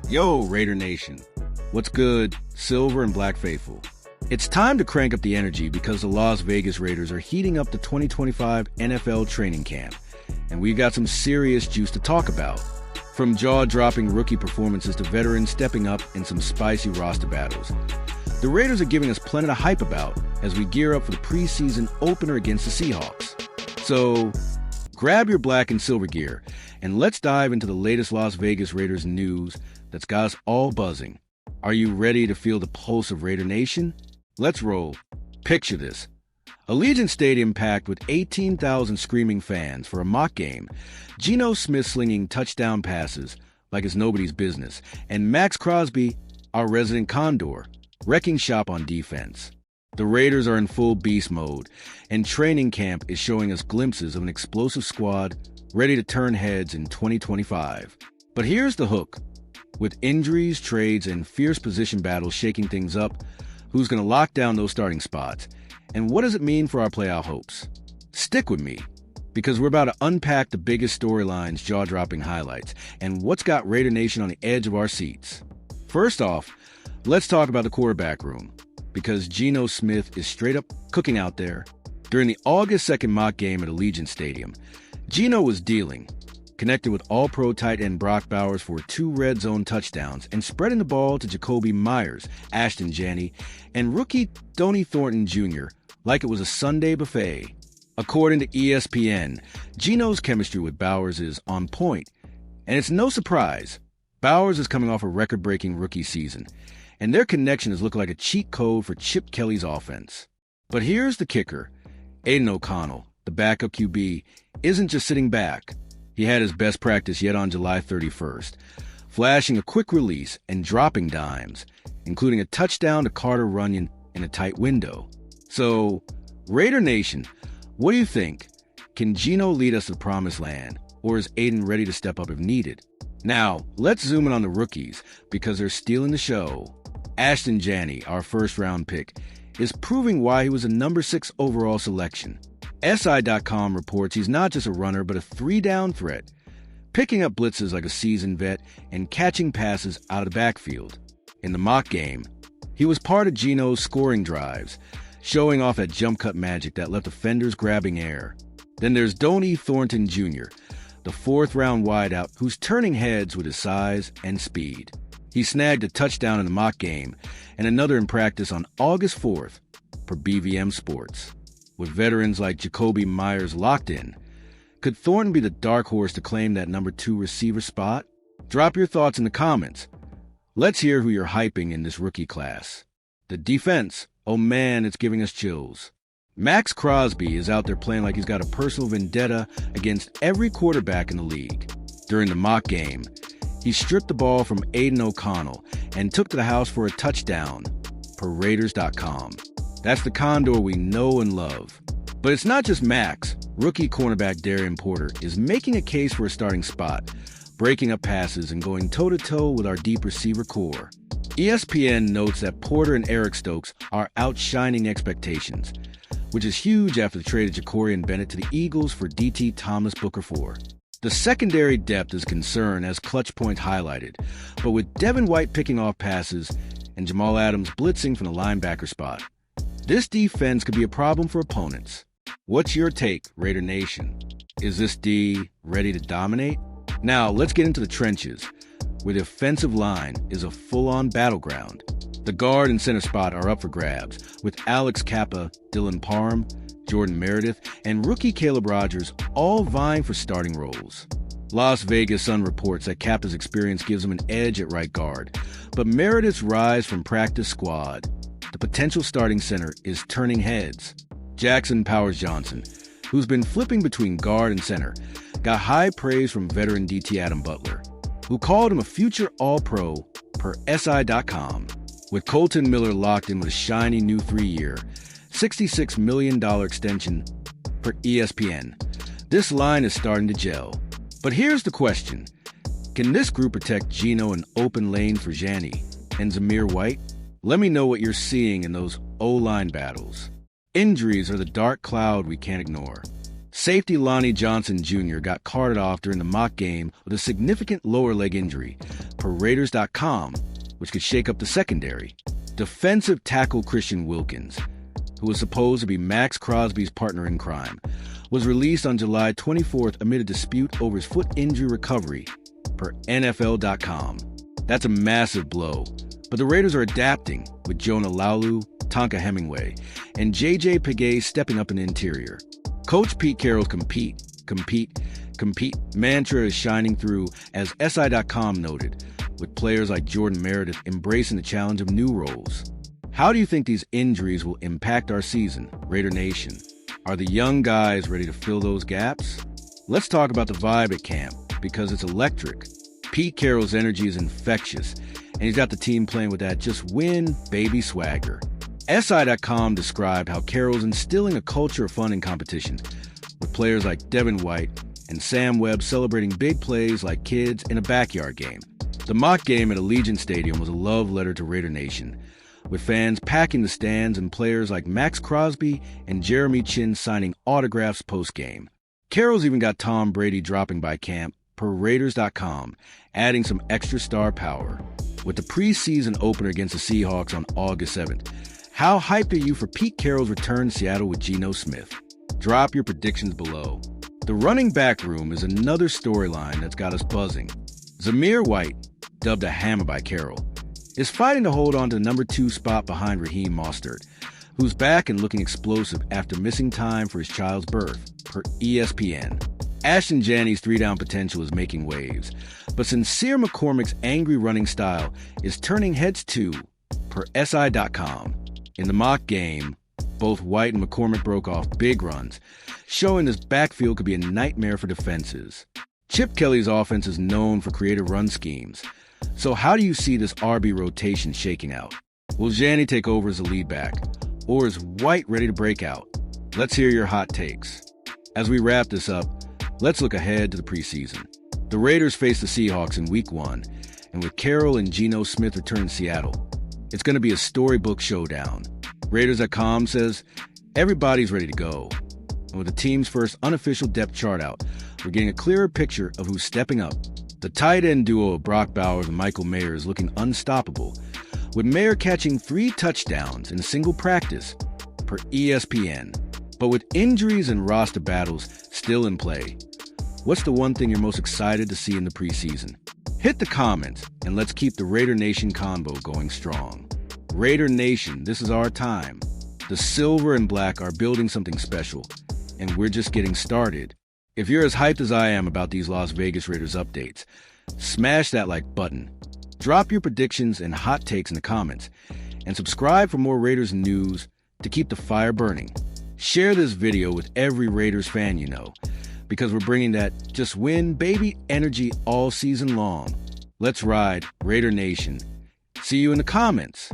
Yo, Raider Nation. What's good, Silver and Black Faithful? It's time to crank up the energy because the Las Vegas Raiders are heating up the 2025 NFL training camp, and we've got some serious juice to talk about. From jaw-dropping rookie performances to veterans stepping up in some spicy roster battles. The Raiders are giving us plenty to hype about as we gear up for the preseason opener against the Seahawks. So, grab your black and silver gear, and let's dive into the latest Las Vegas Raiders news that's got us all buzzing. Are you ready to feel the pulse of Raider Nation? Let's roll. Picture this. Allegiant Stadium packed with 18,000 screaming fans for a mock game, Geno Smith slinging touchdown passes like it's nobody's business, and Max Crosby, our resident condor, wrecking shop on defense. The Raiders are in full beast mode, and training camp is showing us glimpses of an explosive squad ready to turn heads in 2025. But here's the hook. With injuries, trades, and fierce position battles shaking things up, who's going to lock down those starting spots? And what does it mean for our playoff hopes? Stick with me, because we're about to unpack the biggest storylines, jaw-dropping highlights, and what's got Raider Nation on the edge of our seats. First off, let's talk about the quarterback room, because Geno Smith is straight up cooking out there. During the August 2nd mock game at Allegiant Stadium, Geno was dealing, connected with All-Pro tight end Brock Bowers for 2 red zone touchdowns and spreading the ball to Jacoby Myers, Ashton Janney, and rookie Donnie Thornton Jr. like it was a Sunday buffet. According to ESPN, Geno's chemistry with Bowers is on point, and it's no surprise. Bowers is coming off a record-breaking rookie season, and their connection is looking like a cheat code for Chip Kelly's offense. But here's the kicker. Aiden O'Connell, the backup QB, isn't just sitting back. He had his best practice yet on July 31st, flashing a quick release and dropping dimes, including a touchdown to Carter Runyon in a tight window. So, Raider Nation, what do you think? Can Geno lead us to the promised land, or is Aiden ready to step up if needed? Now, let's zoom in on the rookies, because they're stealing the show. Ashton Janney, our first-round pick, is proving why he was a number 6 overall selection. SI.com reports he's not just a runner, but a 3-down threat, picking up blitzes like a seasoned vet and catching passes out of the backfield. In the mock game, he was part of Geno's scoring drives, showing off that jump cut magic that left defenders grabbing air. Then there's Donnie Thornton Jr., the 4th-round wideout who's turning heads with his size and speed. He snagged a touchdown in the mock game and another in practice on August 4th per BVM Sports. With veterans like Jacoby Myers locked in, could Thornton be the dark horse to claim that number 2 receiver spot? Drop your thoughts in the comments. Let's hear who you're hyping in this rookie class. The defense, oh man, it's giving us chills. Max Crosby is out there playing like he's got a personal vendetta against every quarterback in the league. During the mock game, he stripped the ball from Aiden O'Connell and took to the house for a touchdown, per Raiders.com. That's the condor we know and love. But it's not just Max. Rookie cornerback Darian Porter is making a case for a starting spot, breaking up passes and going toe-to-toe with our deep receiver core. ESPN notes that Porter and Eric Stokes are outshining expectations, which is huge after the trade of Ja'Cory Bennett to the Eagles for DT Thomas Booker IV. The secondary depth is a concern, as Clutch Point highlighted, but with Devin White picking off passes and Jamal Adams blitzing from the linebacker spot, this defense could be a problem for opponents. What's your take, Raider Nation? Is this D ready to dominate? Now, let's get into the trenches, where the offensive line is a full-on battleground. The guard and center spot are up for grabs, with Alex Kappa, Dylan Parham, Jordan Meredith, and rookie Caleb Rogers all vying for starting roles. Las Vegas Sun reports that Kappa's experience gives him an edge at right guard, but Meredith's rise from practice squad, the potential starting center, is turning heads. Jackson Powers Johnson, who's been flipping between guard and center, got high praise from veteran DT Adam Butler, who called him a future All-Pro per SI.com. With Colton Miller locked in with a shiny new 3-year, $66 million extension per ESPN, this line is starting to gel. But here's the question. Can this group protect Geno an open lane for Janney and Zamir White? Let me know what you're seeing in those O-line battles. Injuries are the dark cloud we can't ignore. Safety Lonnie Johnson Jr. got carted off during the mock game with a significant lower leg injury, per Raiders.com, which could shake up the secondary. Defensive tackle Christian Wilkins, who was supposed to be Max Crosby's partner in crime, was released on July 24th amid a dispute over his foot injury recovery, per NFL.com. That's a massive blow, but the Raiders are adapting, with Jonah Laulu, Tonka Hemingway, and J.J. Pegay stepping up in the interior. Coach Pete Carroll's compete mantra is shining through, as SI.com noted, with players like Jordan Meredith embracing the challenge of new roles. How do you think these injuries will impact our season, Raider Nation? Are the young guys ready to fill those gaps? Let's talk about the vibe at camp, because it's electric. Pete Carroll's energy is infectious, and he's got the team playing with that just win, baby swagger. SI.com described how Carroll's instilling a culture of fun and competition, with players like Devin White and Sam Webb celebrating big plays like kids in a backyard game. The mock game at Allegiant Stadium was a love letter to Raider Nation, with fans packing the stands and players like Max Crosby and Jeremy Chin signing autographs post-game. Carroll's even got Tom Brady dropping by camp, per Raiders.com, adding some extra star power. With the preseason opener against the Seahawks on August 7th, how hyped are you for Pete Carroll's return to Seattle with Geno Smith? Drop your predictions below. The running back room is another storyline that's got us buzzing. Zamir White, dubbed a hammer by Carroll, is fighting to hold on to the number 2 spot behind Raheem Mostert, who's back and looking explosive after missing time for his child's birth, per ESPN. Ashton Janney's 3-down potential is making waves, but Sincere McCormick's angry running style is turning heads too, per SI.com. In the mock game, both White and McCormick broke off big runs, showing this backfield could be a nightmare for defenses. Chip Kelly's offense is known for creative run schemes, so how do you see this RB rotation shaking out? Will Janney take over as the lead back, or is White ready to break out? Let's hear your hot takes. As we wrap this up, let's look ahead to the preseason. The Raiders face the Seahawks in Week 1, and with Carroll and Geno Smith return to Seattle, it's going to be a storybook showdown. Raiders.com says everybody's ready to go. And with the team's first unofficial depth chart out, we're getting a clearer picture of who's stepping up. The tight end duo of Brock Bowers and Michael Mayer is looking unstoppable, with Mayer catching 3 touchdowns in a single practice, per ESPN. But with injuries and roster battles still in play, what's the one thing you're most excited to see in the preseason? Hit the comments, and let's keep the Raider Nation convo going strong. Raider Nation, this is our time. The silver and black are building something special, and we're just getting started. If you're as hyped as I am about these Las Vegas Raiders updates, smash that like button. Drop your predictions and hot takes in the comments, and subscribe for more Raiders news to keep the fire burning. Share this video with every Raiders fan you know, because we're bringing that just win baby energy all season long. Let's ride, Raider Nation. See you in the comments.